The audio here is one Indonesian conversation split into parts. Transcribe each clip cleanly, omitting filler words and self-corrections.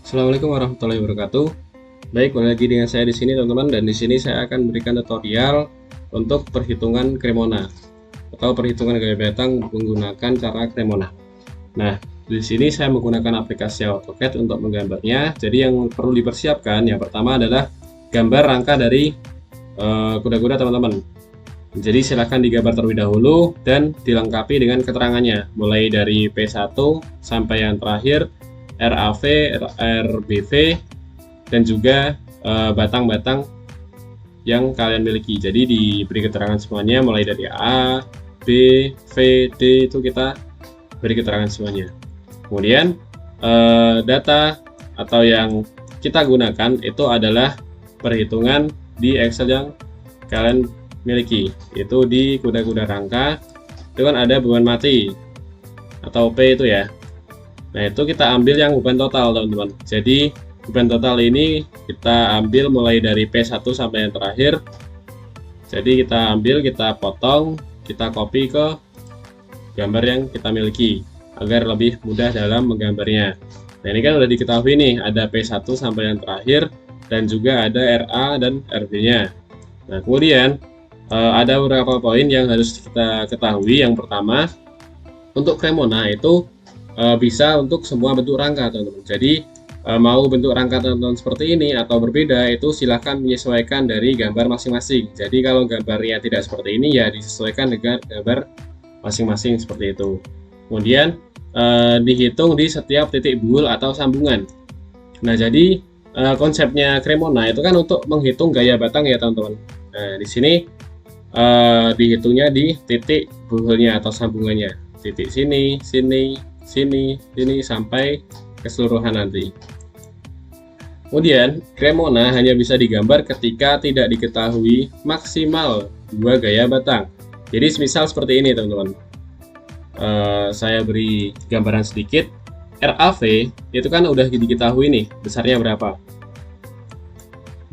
Assalamualaikum warahmatullahi wabarakatuh. Baik, kembali lagi dengan saya di sini teman-teman, dan di sini saya akan memberikan tutorial untuk perhitungan Cremona atau perhitungan gaya batang menggunakan cara Cremona. Nah, di sini saya menggunakan aplikasi AutoCAD untuk menggambarnya. Jadi yang perlu dipersiapkan yang pertama adalah gambar rangka dari kuda-kuda teman-teman. Jadi silahkan digambar terlebih dahulu dan dilengkapi dengan keterangannya, mulai dari P1 sampai yang terakhir RAV, RBV, dan juga batang-batang yang kalian miliki. Jadi diberi keterangan semuanya, mulai dari A, B, V, D, itu kita beri keterangan semuanya. Kemudian data atau yang kita gunakan itu adalah perhitungan di Excel yang kalian miliki, itu di kuda-kuda rangka itu kan ada beban mati atau P itu ya. Nah, itu kita ambil yang beban total teman-teman. Jadi beban total ini kita ambil mulai dari P1 sampai yang terakhir. Jadi kita ambil, kita potong, kita copy ke gambar yang kita miliki agar lebih mudah dalam menggambarnya. Nah, ini kan udah diketahui nih, ada P1 sampai yang terakhir dan juga ada RA dan RB-nya. Nah, kemudian ada beberapa poin yang harus kita ketahui. Yang pertama, untuk Cremona itu bisa untuk semua bentuk rangka teman-teman. Jadi mau bentuk rangka teman-teman seperti ini atau berbeda, itu silahkan menyesuaikan dari gambar masing-masing. Jadi kalau gambarnya tidak seperti ini ya disesuaikan dengan gambar masing-masing seperti itu. Kemudian dihitung di setiap titik buhl atau sambungan. Nah, jadi konsepnya Cremona itu kan untuk menghitung gaya batang ya teman-teman. Nah, di sini dihitungnya di titik buhlnya atau sambungannya, titik sini, sini, sini, sini sampai keseluruhan nanti. Kemudian Cremona hanya bisa digambar ketika tidak diketahui maksimal dua gaya batang. Jadi misal seperti ini teman-teman, saya beri gambaran sedikit. RAV itu kan udah diketahui nih besarnya berapa.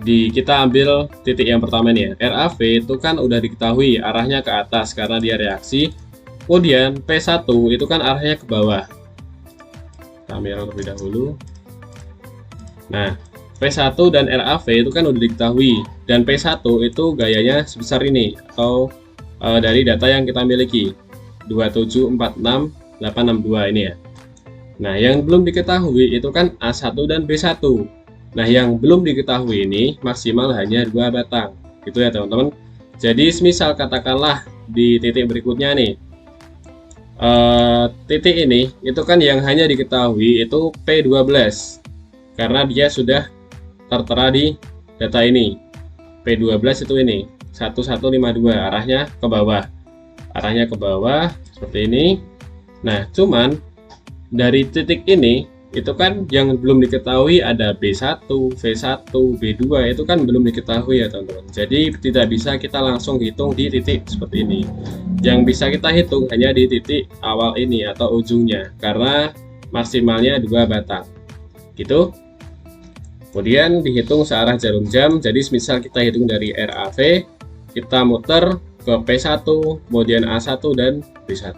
Kita ambil titik yang pertama nih ya. RAV itu kan udah diketahui arahnya ke atas karena dia reaksi. Kemudian P1 itu kan arahnya ke bawah. Kamera terlebih dahulu. Nah, P1 dan RAV itu kan udah diketahui, dan P1 itu gayanya sebesar ini atau dari data yang kita miliki 2746862 ini ya. Nah, yang belum diketahui itu kan A1 dan B1. Nah, yang belum diketahui ini maksimal hanya 2 batang. Gitu ya, teman-teman. Jadi, misal katakanlah di titik berikutnya nih. Titik ini itu kan yang hanya diketahui itu P12. Karena dia sudah tertera di data ini. P12 itu ini, 1152, arahnya ke bawah. Arahnya ke bawah seperti ini. Nah, cuman dari titik ini itu kan yang belum diketahui ada B1, V1, B2, itu kan belum diketahui ya teman-teman. Jadi tidak bisa kita langsung hitung di titik seperti ini. Yang bisa kita hitung hanya di titik awal ini atau ujungnya, karena maksimalnya 2 batang gitu. Kemudian dihitung searah jarum jam. Jadi misal kita hitung dari RAV, kita muter ke P1, kemudian A1 dan B1.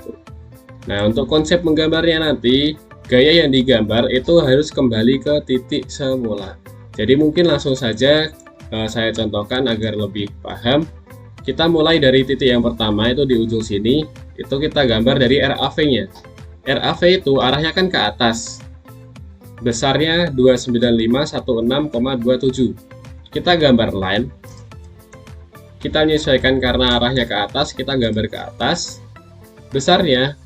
Nah, untuk konsep menggambarnya nanti, gaya yang digambar itu harus kembali ke titik semula. Jadi mungkin langsung saja saya contohkan agar lebih paham. Kita mulai dari titik yang pertama itu di ujung sini, itu kita gambar dari RAV-nya. RAV itu arahnya kan ke atas. Besarnya 29516,27. Kita gambar line. Kita menyesuaikan karena arahnya ke atas, kita gambar ke atas. Besarnya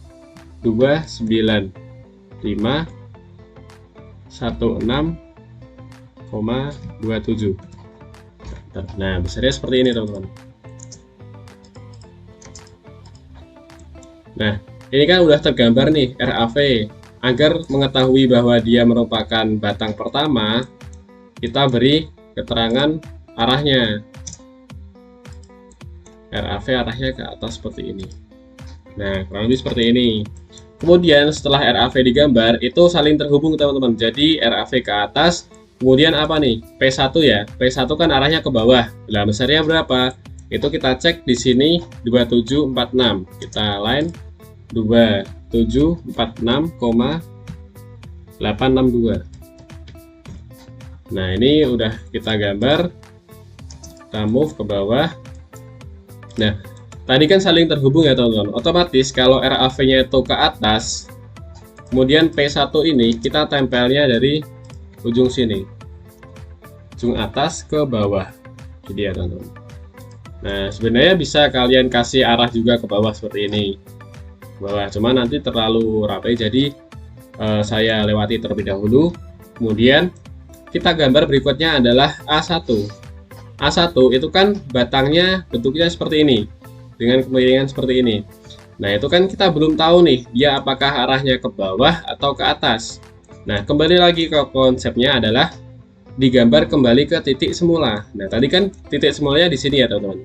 29516,27. Nah, besarnya seperti ini teman-teman. Nah, ini kan udah tergambar nih RAV. Agar mengetahui bahwa dia merupakan batang pertama, kita beri keterangan arahnya. RAV arahnya ke atas seperti ini. Nah, kurang lebih seperti ini. Kemudian setelah RAV digambar, itu saling terhubung teman-teman. Jadi RAV ke atas, kemudian apa nih? P1 ya. P1 kan arahnya ke bawah. Nah, besarnya berapa? Itu kita cek di sini 2746. Kita line 2746,862. Nah, ini udah kita gambar, kita move ke bawah. Nah, tadi kan saling terhubung ya teman-teman. Otomatis kalau RAV-nya itu ke atas, kemudian P1 ini kita tempelnya dari ujung sini, ujung atas ke bawah. Jadi ya teman-teman. Nah, sebenarnya bisa kalian kasih arah juga ke bawah seperti ini. Bawah, cuma nanti terlalu rapi, jadi saya lewati terlebih dahulu. Kemudian kita gambar berikutnya adalah A1. A1 itu kan batangnya bentuknya seperti ini, dengan kemiringan seperti ini. Nah, itu kan kita belum tahu nih, dia apakah arahnya ke bawah atau ke atas. Nah, kembali lagi ke konsepnya adalah digambar kembali ke titik semula. Nah, tadi kan titik semulanya di sini ya teman-teman.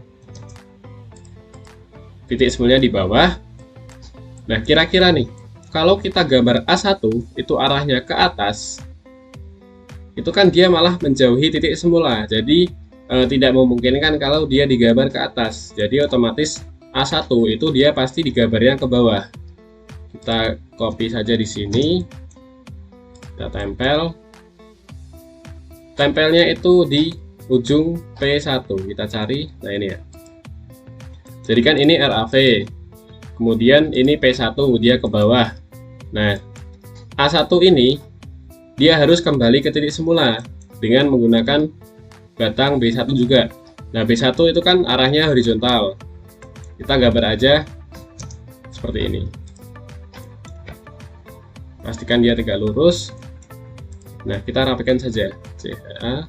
Titik semulanya di bawah. Nah, kira-kira nih, kalau kita gambar A1 itu arahnya ke atas, itu kan dia malah menjauhi titik semula. Jadi tidak memungkinkan kalau dia digambar ke atas. Jadi otomatis A1 itu dia pasti digambarnya ke bawah. Kita copy saja di sini. Kita tempel. Tempelnya itu di ujung P1. Kita cari. Nah, ini ya. Jadi kan ini RAV. Kemudian ini P1 dia ke bawah. Nah, A1 ini dia harus kembali ke titik semula dengan menggunakan batang B1 juga. Nah, B1 itu kan arahnya horizontal. Kita gambar aja seperti ini. Pastikan dia tegak lurus. Nah, kita rapikan saja. CA.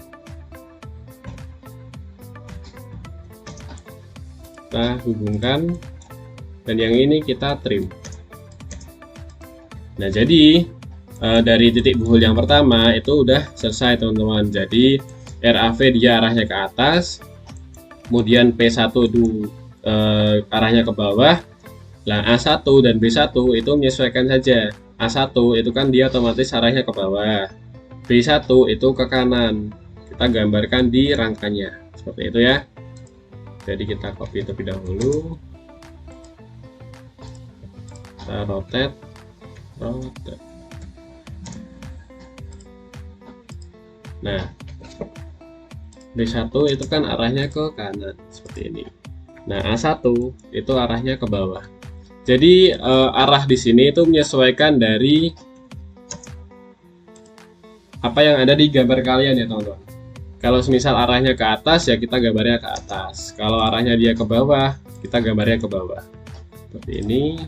Kita hubungkan. Dan yang ini kita trim. Nah, jadi dari titik buhul yang pertama itu udah selesai teman-teman. Jadi RAV dia arahnya ke atas, kemudian P1 itu arahnya ke bawah. Nah, A1 dan B1 itu menyesuaikan saja. A1 itu kan dia otomatis arahnya ke bawah, B1 itu ke kanan. Kita gambarkan di rangkanya seperti itu ya. Jadi kita copy terlebih dahulu, kita rotate. Nah, B1 itu kan arahnya ke kanan seperti ini. Nah, A1 itu arahnya ke bawah. Jadi arah di sini itu menyesuaikan dari apa yang ada di gambar kalian ya teman-teman. Kalau semisal arahnya ke atas ya kita gambarnya ke atas. Kalau arahnya dia ke bawah, kita gambarnya ke bawah. Seperti ini.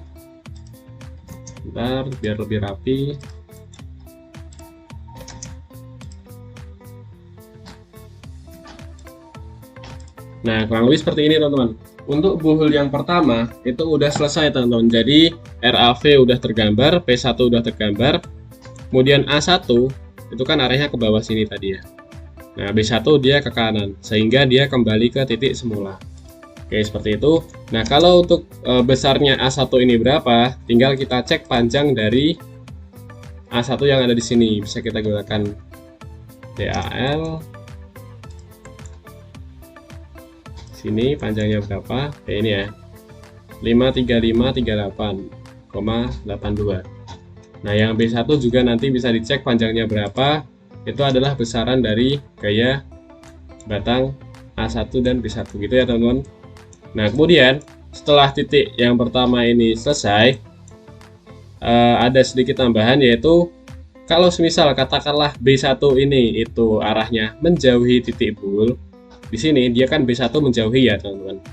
Bentar, biar lebih rapi. Nah, kurang lebih seperti ini teman-teman. Untuk buhul yang pertama itu udah selesai teman-teman. Jadi RAV udah tergambar, P1 udah tergambar. Kemudian A1 itu kan arahnya ke bawah sini tadi ya. Nah, B1 dia ke kanan sehingga dia kembali ke titik semula. Oke, seperti itu. Nah, kalau untuk besarnya A1 ini berapa, tinggal kita cek panjang dari A1 yang ada di sini. Bisa kita gunakan DAL. Sini panjangnya berapa? Kayak ini ya. 53538,82. Nah, yang B1 juga nanti bisa dicek panjangnya berapa. Itu adalah besaran dari gaya batang A1 dan B1 gitu ya, teman-teman. Nah, kemudian setelah titik yang pertama ini selesai, ada sedikit tambahan, yaitu kalau semisal katakanlah B1 ini itu arahnya menjauhi titik buhul, di sini dia kan B1 menjauhi ya teman-teman.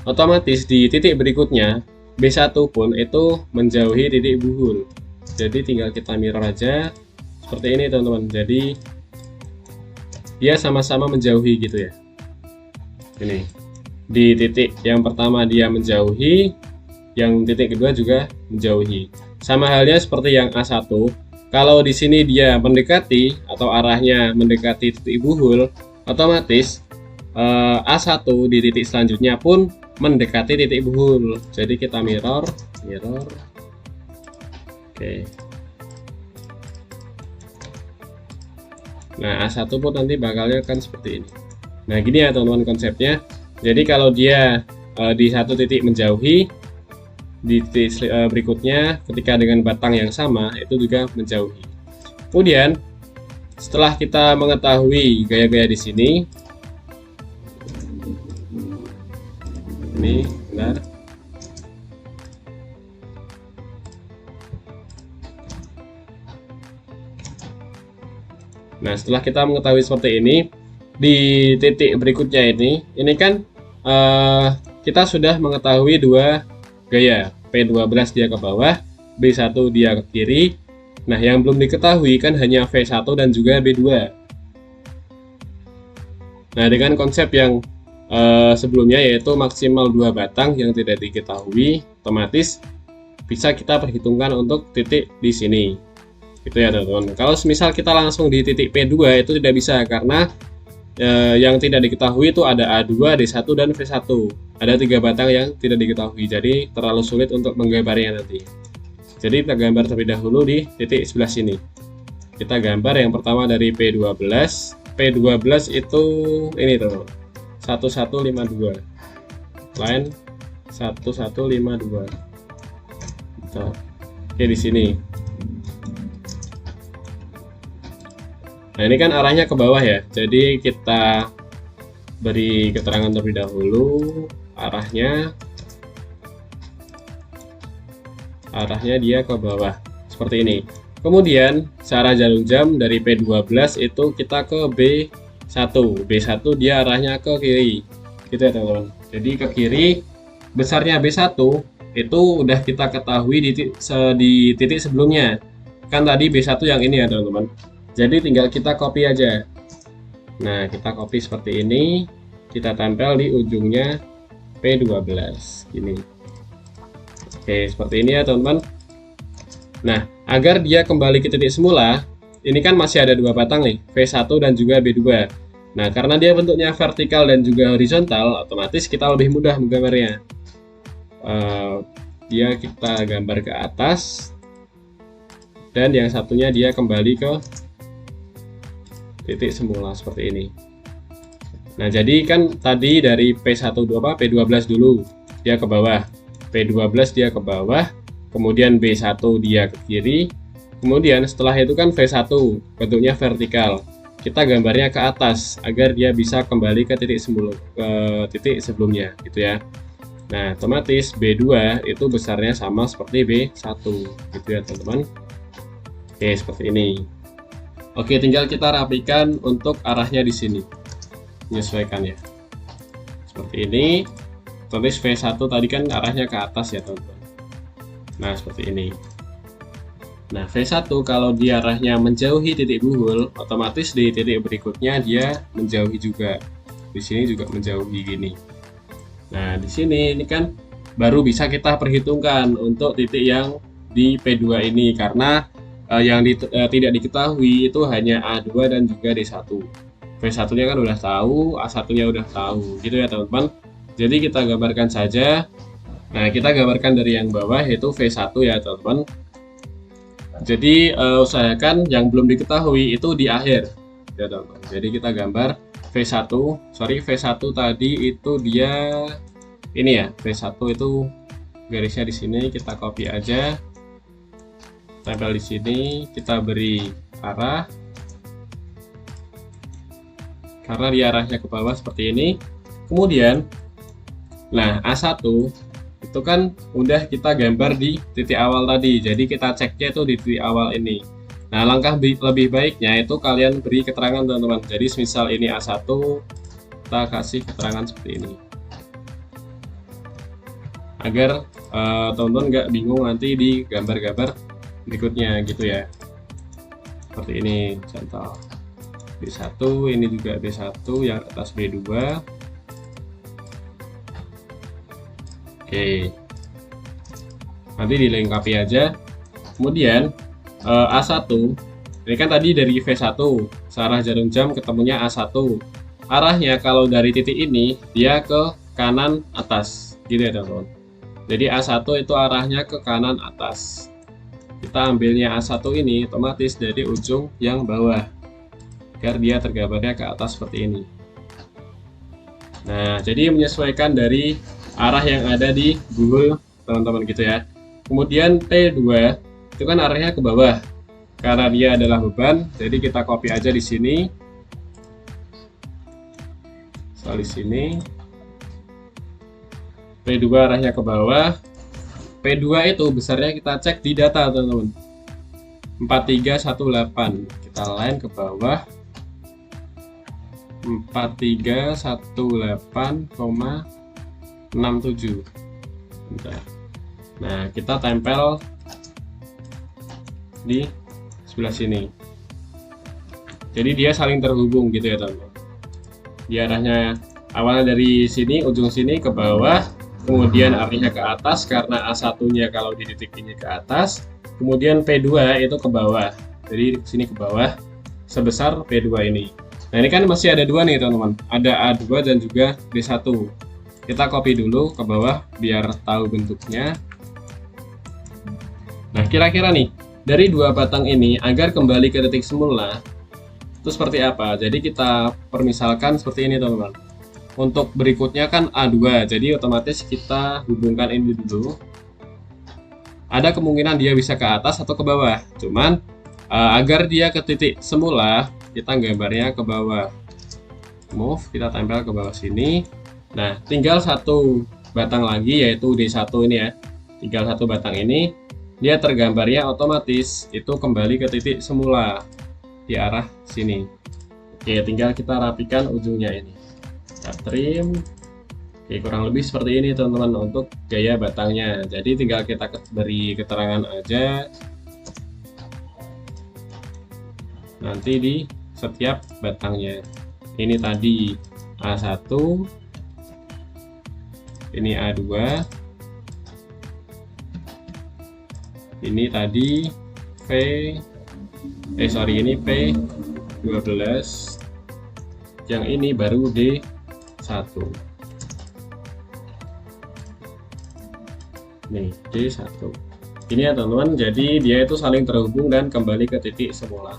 Otomatis di titik berikutnya B1 pun itu menjauhi titik buhul. Jadi tinggal kita mirror aja seperti ini teman-teman. Jadi dia sama-sama menjauhi gitu ya. Ini. Di titik yang pertama dia menjauhi, yang titik kedua juga menjauhi. Sama halnya seperti yang A1. Kalau di sini dia mendekati atau arahnya mendekati titik buhul, otomatis A1 di titik selanjutnya pun mendekati titik buhul. Jadi kita mirror. Oke. Nah, A1 pun nanti bakalnya kan seperti ini. Nah, gini ya teman-teman konsepnya. Jadi kalau dia di satu titik menjauhi, di titik berikutnya ketika dengan batang yang sama itu juga menjauhi. Kemudian setelah kita mengetahui gaya-gaya di sini, ini benar. Nah, setelah kita mengetahui seperti ini, di titik berikutnya ini kan kita sudah mengetahui dua gaya, P12 dia ke bawah, B1 dia ke kiri. Nah, yang belum diketahui kan hanya V1 dan juga B2. Nah, dengan konsep yang sebelumnya, yaitu maksimal 2 batang yang tidak diketahui, otomatis bisa kita perhitungkan untuk titik di sini. Gitu ya teman-teman. Kalau misal kita langsung di titik P2 itu tidak bisa, karena yang tidak diketahui itu ada A2, D1, dan V1. Ada 3 batang yang tidak diketahui, jadi terlalu sulit untuk menggambarnya nanti. Jadi kita gambar terlebih dahulu di titik sebelah sini. Kita gambar yang pertama dari P12. P12 itu ini tuh, 1152. Line 1152. Nah, oke di sini. Nah, ini kan arahnya ke bawah ya. Jadi kita beri keterangan terlebih dahulu arahnya dia ke bawah seperti ini. Kemudian searah jarum jam dari P12 itu kita ke B1. B1 dia arahnya ke kiri. Gitu ya teman-teman. Jadi ke kiri, besarnya B1 itu udah kita ketahui di titik sebelumnya. Kan tadi B1 yang ini ya teman-teman. Jadi tinggal kita copy aja. Nah, kita copy seperti ini, kita tempel di ujungnya P12 ini. Oke, seperti ini ya teman-teman. Nah, agar dia kembali ke titik semula, ini kan masih ada 2 batang nih, V1 dan juga B2. Nah, karena dia bentuknya vertikal dan juga horizontal, otomatis kita lebih mudah menggambarnya. Dia kita gambar ke atas, dan yang satunya dia kembali ke titik semula seperti ini. Nah, jadi kan tadi dari P12 dulu dia ke bawah, P12 dia ke bawah, kemudian B1 dia ke kiri, kemudian setelah itu kan V1 bentuknya vertikal, kita gambarnya ke atas agar dia bisa kembali ke titik sebelumnya gitu ya. Nah, otomatis B2 itu besarnya sama seperti B1 gitu ya teman-teman. Oke, seperti ini. Oke, tinggal kita rapikan untuk arahnya di sini. Menyesuaikan ya. Seperti ini. Tulis V1 tadi kan arahnya ke atas ya, teman-teman. Nah, seperti ini. Nah, V1 kalau dia arahnya menjauhi titik buhul, otomatis di titik berikutnya dia menjauhi juga. Di sini juga menjauhi gini. Nah, di sini ini kan baru bisa kita perhitungkan untuk titik yang di P2 ini, karena yang tidak diketahui itu hanya A2 dan juga D1. V1-nya kan udah tahu, A1-nya udah tahu, gitu ya teman-teman. Jadi kita gambarkan saja. Nah, kita gambarkan dari yang bawah yaitu V1 ya teman-teman. Jadi usahakan yang belum diketahui itu di akhir ya teman-teman. Jadi kita gambar V1 tadi itu dia ini ya, V1 itu garisnya di sini, kita copy aja. Tempel di sini, kita beri arah karena dia arahnya ke bawah seperti ini. Kemudian, nah A1 itu kan udah kita gambar di titik awal tadi, jadi kita ceknya itu di titik awal ini. Nah, langkah lebih baiknya itu kalian beri keterangan teman-teman. Jadi misal ini A1, kita kasih keterangan seperti ini agar teman-teman nggak bingung nanti di gambar-gambar berikutnya gitu ya. Seperti ini contoh B1, ini juga B1 yang atas B2. Oke, nanti dilengkapi aja. Kemudian A1 ini kan tadi dari V1 searah jarum jam ketemunya A1. Arahnya kalau dari titik ini dia ke kanan atas gitu ya teman-teman. Jadi A1 itu arahnya ke kanan atas. Kita ambilnya A1 ini otomatis dari ujung yang bawah agar dia tergambarnya ke atas seperti ini. Nah, jadi menyesuaikan dari arah yang ada di buhul teman-teman gitu ya. Kemudian P2 itu kan arahnya ke bawah. karena dia adalah beban, jadi kita copy aja di sini. Soal di sini P2 arahnya ke bawah. P2 itu besarnya kita cek di data, teman-teman. 4318. Kita line ke bawah. 4318,67. Bentar. Nah, kita tempel di sebelah sini. Jadi dia saling terhubung gitu ya, teman-teman. Dia arahnya awalnya dari sini, ujung sini ke bawah, kemudian arahnya ke atas karena A1-nya kalau di titik ini ke atas, kemudian P2 itu ke bawah. Jadi di sini ke bawah sebesar P2 ini. Nah, ini kan masih ada dua nih, teman-teman. Ada A2 dan juga D1. Kita copy dulu ke bawah biar tahu bentuknya. Nah, kira-kira nih, dari dua batang ini agar kembali ke titik semula itu seperti apa? Jadi kita permisalkan seperti ini, teman-teman. Untuk berikutnya kan A2, jadi otomatis kita hubungkan ini dulu. Ada kemungkinan dia bisa ke atas atau ke bawah. Cuman agar dia ke titik semula, kita gambarnya ke bawah. Move, kita tempel ke bawah sini. Nah, tinggal satu batang lagi yaitu D1 ini ya. Tinggal satu batang ini, dia tergambarnya otomatis itu kembali ke titik semula di arah sini. Oke, tinggal kita rapikan ujungnya ini. Kita trim. Oke, kurang lebih seperti ini, teman-teman, untuk gaya batangnya. Jadi tinggal kita beri keterangan aja nanti di setiap batangnya. Ini tadi A1, ini A2, ini tadi ini P12, yang ini baru D1. Nih, D1. Ini ya, teman-teman, jadi dia itu saling terhubung dan kembali ke titik semula.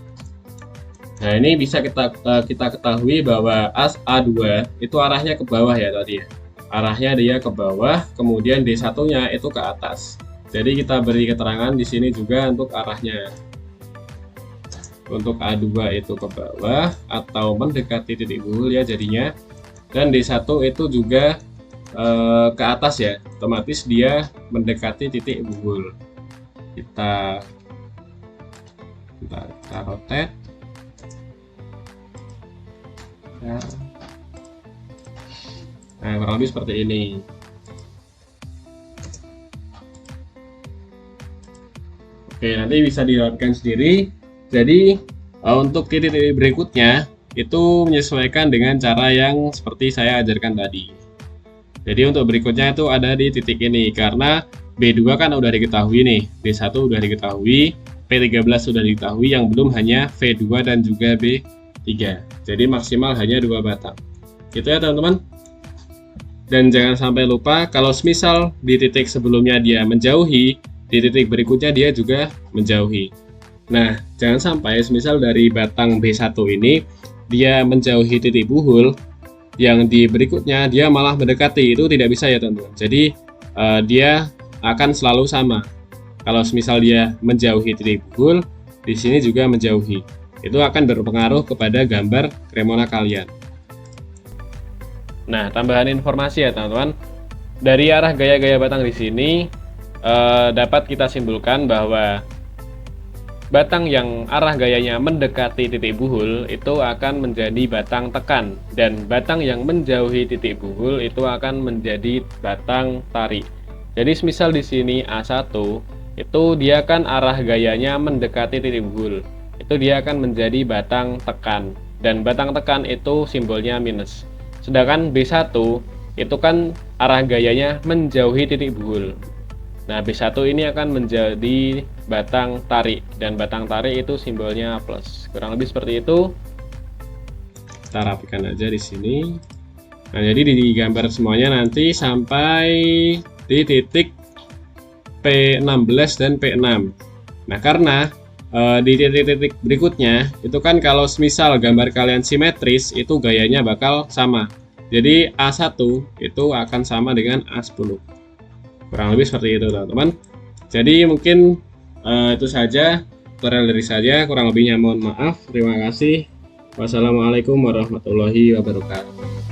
Nah, ini bisa kita ketahui bahwa as A2 itu arahnya ke bawah ya tadi ya. Arahnya dia ke bawah, kemudian D1-nya itu ke atas. Jadi kita beri keterangan di sini juga untuk arahnya. Untuk A2 itu ke bawah atau mendekati titik buhul ya jadinya. Dan D1 itu juga ke atas ya. Otomatis dia mendekati titik buhul. Kita rotate. Nah, kurang lebih seperti ini. Oke, nanti bisa dilihatkan sendiri. Jadi untuk titik-titik berikutnya itu menyesuaikan dengan cara yang seperti saya ajarkan tadi. Jadi untuk berikutnya itu ada di titik ini karena B2 kan udah diketahui nih, D1 udah diketahui, P13 sudah diketahui, yang belum hanya V2 dan juga B3. Jadi maksimal hanya 2 batang. Gitu ya, teman-teman. Dan jangan sampai lupa kalau semisal di titik sebelumnya dia menjauhi, di titik berikutnya dia juga menjauhi. Nah, jangan sampai semisal dari batang B1 ini dia menjauhi titik buhul, yang di berikutnya dia malah mendekati, itu tidak bisa ya, teman-teman. Jadi dia akan selalu sama. Kalau semisal dia menjauhi titik buhul, di sini juga menjauhi. Itu akan berpengaruh kepada gambar Cremona kalian. Nah, tambahan informasi ya, teman-teman. Dari arah gaya-gaya batang di sini dapat kita simpulkan bahwa batang yang arah gayanya mendekati titik buhul itu akan menjadi batang tekan, dan batang yang menjauhi titik buhul itu akan menjadi batang tarik. Jadi semisal di sini A1 itu dia kan arah gayanya mendekati titik buhul, itu dia akan menjadi batang tekan, dan batang tekan itu simbolnya minus. Sedangkan B1 itu kan arah gayanya menjauhi titik buhul. Nah, B1 ini akan menjadi batang tarik, dan batang tarik itu simbolnya plus. Kurang lebih seperti itu. Kita rapikan aja di sini. Nah, jadi digambar semuanya nanti sampai di titik P16 dan P6. Nah, karena di titik-titik berikutnya itu kan kalau semisal gambar kalian simetris, itu gayanya bakal sama. Jadi A1 itu akan sama dengan A10. Kurang lebih seperti itu, teman-teman. Jadi mungkin itu saja tutorial dari saya, kurang lebihnya mohon maaf. Terima kasih. Wassalamualaikum warahmatullahi wabarakatuh.